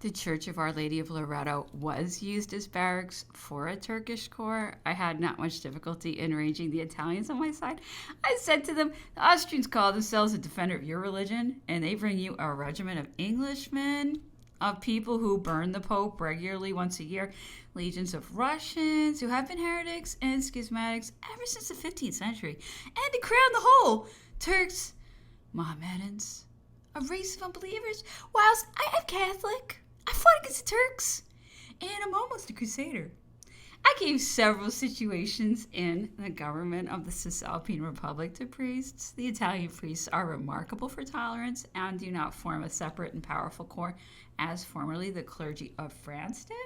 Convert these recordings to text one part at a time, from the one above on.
The Church of Our Lady of Loretto was used as barracks for a Turkish corps. I had not much difficulty in arranging the Italians on my side. I said to them, the Austrians call themselves a defender of your religion, and they bring you a regiment of Englishmen, of people who burn the Pope regularly once a year, legions of Russians who have been heretics and schismatics ever since the 15th century, and to crown the whole, Turks, Mohammedans, a race of unbelievers, whilst I am Catholic. I fought against the Turks, and I'm almost a crusader. I gave several situations in the government of the Cisalpine Republic to priests. The Italian priests are remarkable for tolerance and do not form a separate and powerful corps, as formerly the clergy of France did.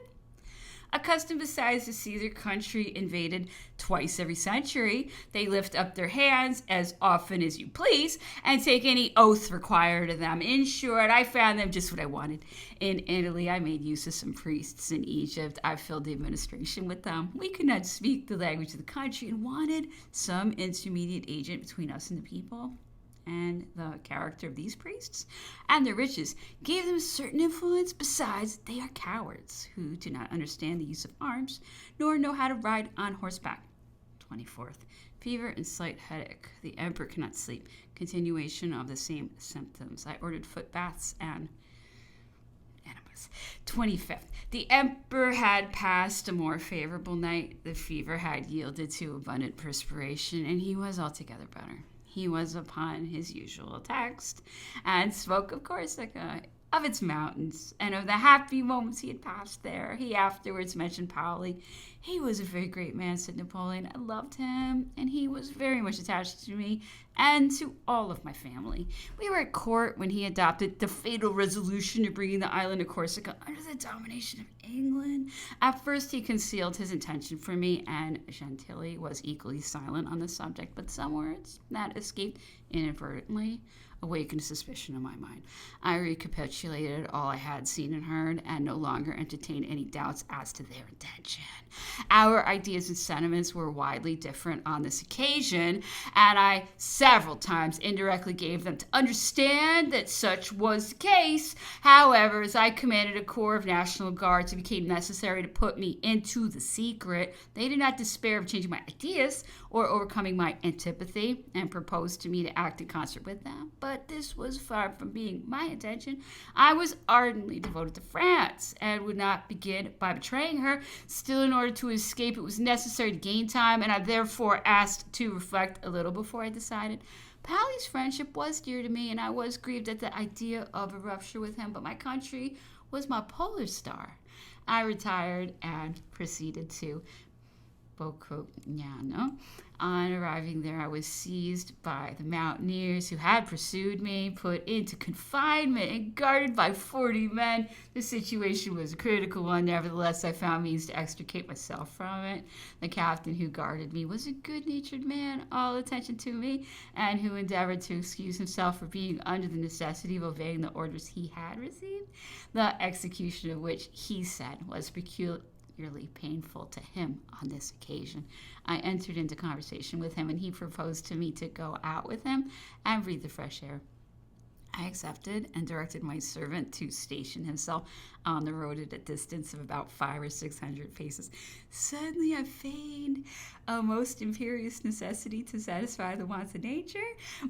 Accustomed besides to see their country invaded twice every century, they lift up their hands as often as you please and take any oath required of them. In short, I found them just what I wanted. In Italy, I made use of some priests. In Egypt, I filled the administration with them. We could not speak the language of the country and wanted some intermediate agent between us and the people. And the character of these priests and their riches gave them a certain influence. Besides, they are cowards who do not understand the use of arms nor know how to ride on horseback. 24th, fever and slight headache. The emperor cannot sleep. Continuation of the same symptoms. I ordered foot baths and enemas. 25th, the emperor had passed a more favorable night. The fever had yielded to abundant perspiration, and he was altogether better. He was upon his usual text and spoke of Corsica, of its mountains, and of the happy moments he had passed there. He afterwards mentioned Paoli. He was a very great man, said Napoleon. I loved him, and he was very much attached to me and to all of my family. We were at court when he adopted the fatal resolution of bringing the island of Corsica under the domination of England. At first, he concealed his intention from me, and Chantilly was equally silent on the subject, but some words that escaped inadvertently awakened suspicion in my mind. I recapitulated all I had seen and heard, and no longer entertained any doubts as to their intention. Our ideas and sentiments were widely different on this occasion, and I several times indirectly gave them to understand that such was the case. However, as I commanded a corps of National Guards, it became necessary to put me into the secret. They did not despair of changing my ideas or overcoming my antipathy, and proposed to me to act in concert with them. But this was far from being my intention. I was ardently devoted to France, and would not begin by betraying her. Still, in order to escape, it was necessary to gain time, and I therefore asked to reflect a little before I decided. Paoli's friendship was dear to me, and I was grieved at the idea of a rupture with him, but my country was my polar star. I retired and proceeded to Boccognano. On arriving there, I was seized by the mountaineers who had pursued me, put into confinement, and guarded by 40 men. The situation was a critical one. Nevertheless, I found means to extricate myself from it. The captain who guarded me was a good-natured man, all attention to me, and who endeavored to excuse himself for being under the necessity of obeying the orders he had received, the execution of which, he said, was peculiarly painful to him on this occasion. I entered into conversation with him, and he proposed to me to go out with him and breathe the fresh air. I accepted and directed my servant to station himself on the road at a distance of about 500 or 600 paces. Suddenly I feigned a most imperious necessity to satisfy the wants of nature.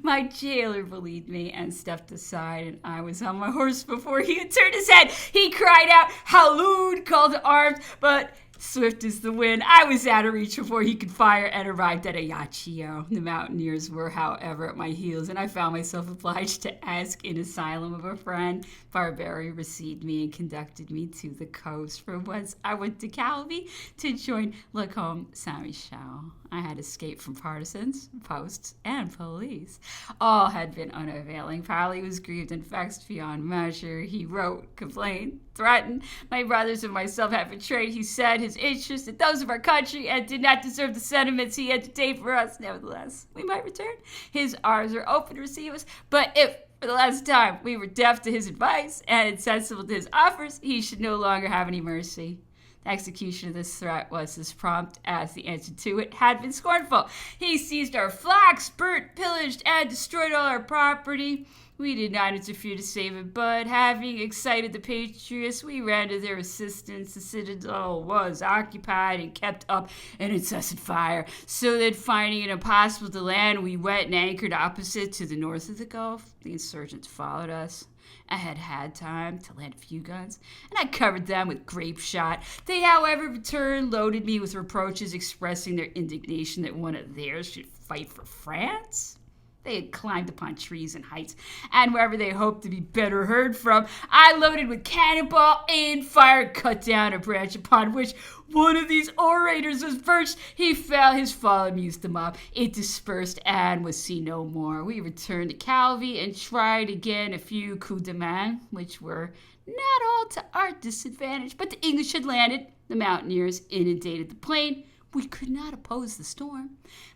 My jailer believed me and stepped aside, and I was on my horse before he had turned his head. He cried out, hallooed, called to arms, but swift as the wind, I was out of reach before he could fire, and arrived at Ajaccio. The mountaineers were, however, at my heels, and I found myself obliged to ask an asylum of a friend. Barberi received me and conducted me to the coast, from whence I went to Calvi to join Lacombe Saint-Michel. I had escaped from partisans, posts, and police. All had been unavailing. Paoli was grieved and vexed beyond measure. He wrote, complained, threatened. My brothers and myself had betrayed, he said, his interests and those of our country, and did not deserve the sentiments he entertained for us. Nevertheless, we might return. His arms were open to receive us, but if for the last time we were deaf to his advice and insensible to his offers, he should no longer have any mercy. The execution of this threat was as prompt as the answer to it had been scornful. He seized our flax, burnt, pillaged, and destroyed all our property. We did not interfere to save it, but having excited the patriots, we ran to their assistance. The citadel was occupied and kept up an incessant fire, so that finding it impossible to land, we went and anchored opposite to the north of the Gulf. The insurgents followed us. I had time to land a few guns, and I covered them with grape shot. They, however, returned, loaded me with reproaches, expressing their indignation that one of theirs should fight for France. They had climbed upon trees and heights, and wherever they hoped to be better heard from, I loaded with cannonball and fire, cut down a branch upon which one of these orators was perched. He fell, his fall amused the mob. It dispersed and was seen no more. We returned to Calvi and tried again a few coups de main, which were not all to our disadvantage, but the English had landed. The mountaineers inundated the plain. We could not oppose the storm.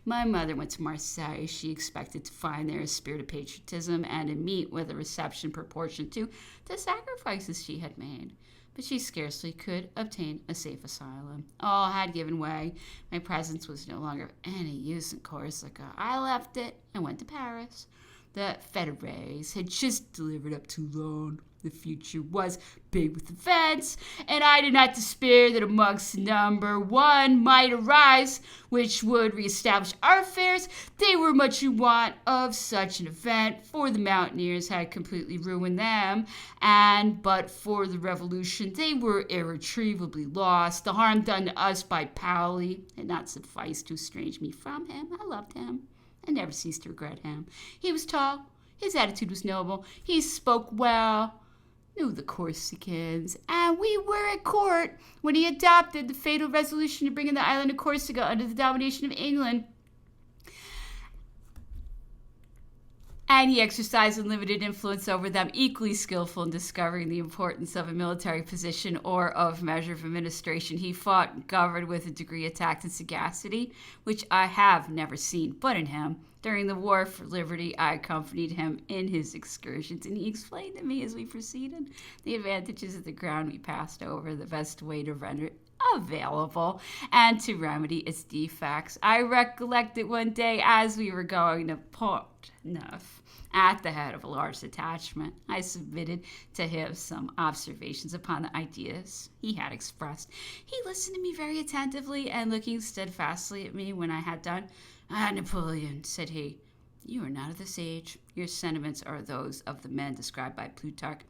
My mother went to Marseille. She expected to find there a spirit of patriotism and to meet with a reception proportioned to the sacrifices she had made. But she scarcely could obtain a safe asylum. All had given way. My presence was no longer of any use in Corsica. I left it and went to Paris. The Federes had just delivered up Toulon. The future was big with events, and I did not despair that amongst the number one might arise which would reestablish our affairs. They were much in want of such an event, for the mountaineers had completely ruined them, and but for the revolution they were irretrievably lost. The harm done to us by Paoli had not sufficed to estrange me from him. I loved him and never ceased to regret him. He was tall, his attitude was noble, he spoke well, knew the Corsicans, and we were at court when he adopted the fatal resolution to bring in the island of Corsica under the domination of England. And he exercised unlimited influence over them, equally skillful in discovering the importance of a military position or of measure of administration. He fought and governed with a degree of tact and sagacity, which I have never seen but in him. During the War for Liberty, I accompanied him in his excursions, and he explained to me as we proceeded the advantages of the ground we passed over, the best way to render it available, and to remedy its defects. I recollect it one day as we were going to Port Neuf at the head of a large detachment. I submitted to him some observations upon the ideas he had expressed. He listened to me very attentively, and looking steadfastly at me when I had done, "Ah, Napoleon," said he, "you are not of this age. Your sentiments are those of the men described by Plutarch.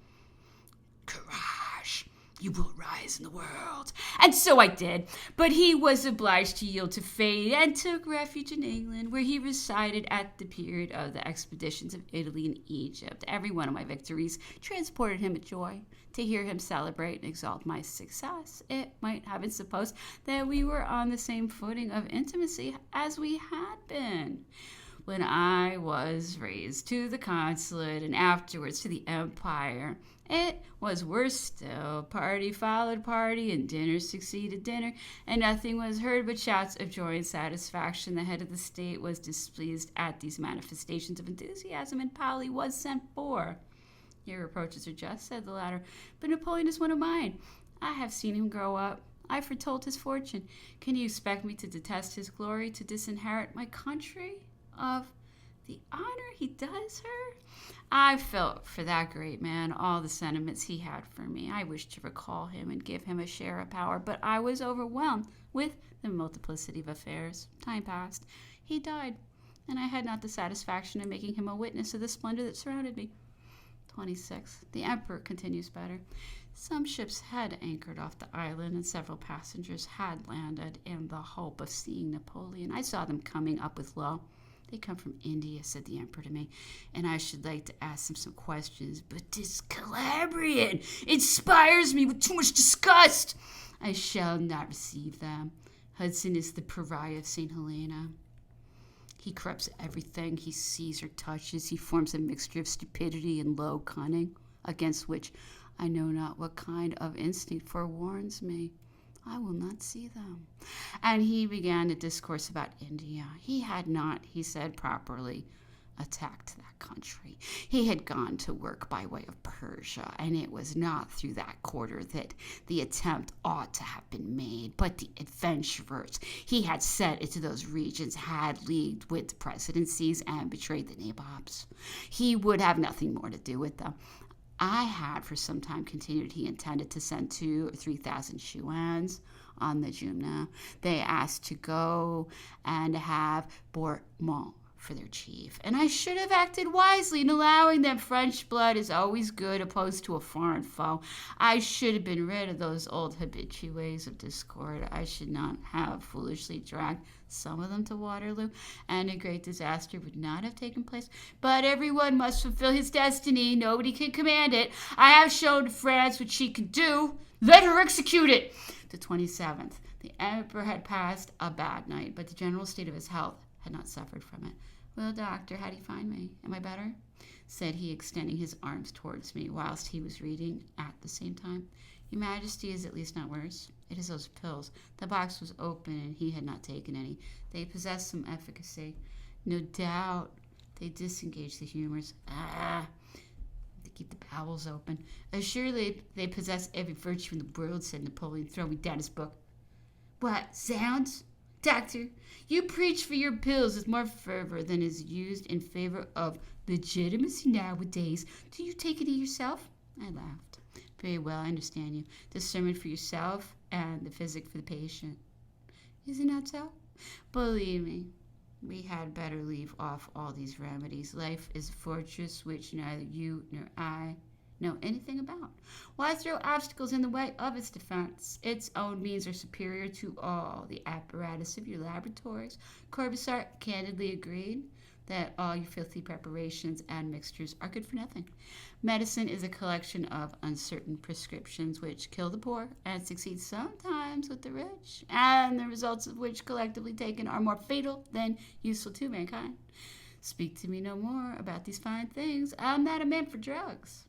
Courage! You will rise in the world." And so I did. But he was obliged to yield to fate and took refuge in England, where he resided at the period of the expeditions of Italy and Egypt. Every one of my victories transported him with joy. To hear him celebrate and exalt my success, it might have been supposed that we were on the same footing of intimacy as we had been. When I was raised to the consulate and afterwards to the empire, it was worse still. Party followed party, and dinner succeeded dinner, and nothing was heard but shouts of joy and satisfaction. The head of the state was displeased at these manifestations of enthusiasm, and Paoli was sent for. "Your reproaches are just," said the latter, "but Napoleon is one of mine. I have seen him grow up. I foretold his fortune. Can you expect me to detest his glory, to disinherit my country of the honor he does her?" I felt for that great man all the sentiments he had for me. I wished to recall him and give him a share of power, but I was overwhelmed with the multiplicity of affairs. Time passed. He died, and I had not the satisfaction of making him a witness of the splendor that surrounded me. 26. The emperor continues better. Some ships had anchored off the island, and several passengers had landed in the hope of seeing Napoleon. I saw them coming up with Low. "They come from India," said the emperor to me, "and I should like to ask them some questions, but this Calabrian inspires me with too much disgust. I shall not receive them. Hudson is the pariah of St. Helena. He corrupts everything he sees or touches. He forms a mixture of stupidity and low cunning, against which I know not what kind of instinct forewarns me. I will not see them." And he began to discourse about India. He had not, he said, properly attacked that country. He had gone to work by way of Persia, and it was not through that quarter that the attempt ought to have been made. But the adventurers he had sent into those regions had leagued with the presidencies and betrayed the nabobs. He would have nothing more to do with them. I had for some time continued he intended to send 2,000 or 3,000 Shuans on the Jumna. They asked to go and have Bourmont for their chief, and I should have acted wisely in allowing them. French blood is always good opposed to a foreign foe. I should have been rid of those old habitual ways of discord. I should not have foolishly dragged some of them to Waterloo, and a great disaster would not have taken place. But everyone must fulfill his destiny. Nobody can command it. I have shown to France what she can do. Let her execute it. The 27th. The emperor had passed a bad night, but the general state of his health had not suffered from it. Well, doctor, how do you find me? Am I better? Said he, extending his arms towards me, whilst he was reading at the same time. Your Majesty is at least not worse. It is those pills. The box was open, and he had not taken any. They possess some efficacy. No doubt they disengage the humors. They keep the bowels open. Surely they possess every virtue in the world, said Napoleon, throwing down his book. What, sounds? Doctor, you preach for your pills with more fervor than is used in favor of legitimacy nowadays. Do you take any yourself? I laughed. Very well, I understand you. The sermon for yourself and the physic for the patient. Is it not so? Believe me, we had better leave off all these remedies. Life is a fortress which neither you nor I know anything about. Why throw obstacles in the way of its defense? Its own means are superior to all the apparatus of your laboratories. Corvisart candidly agreed that all your filthy preparations and mixtures are good for nothing. Medicine is a collection of uncertain prescriptions which kill the poor and succeed sometimes with the rich, and the results of which collectively taken are more fatal than useful to mankind. Speak to me no more about these fine things. I'm not a man for drugs.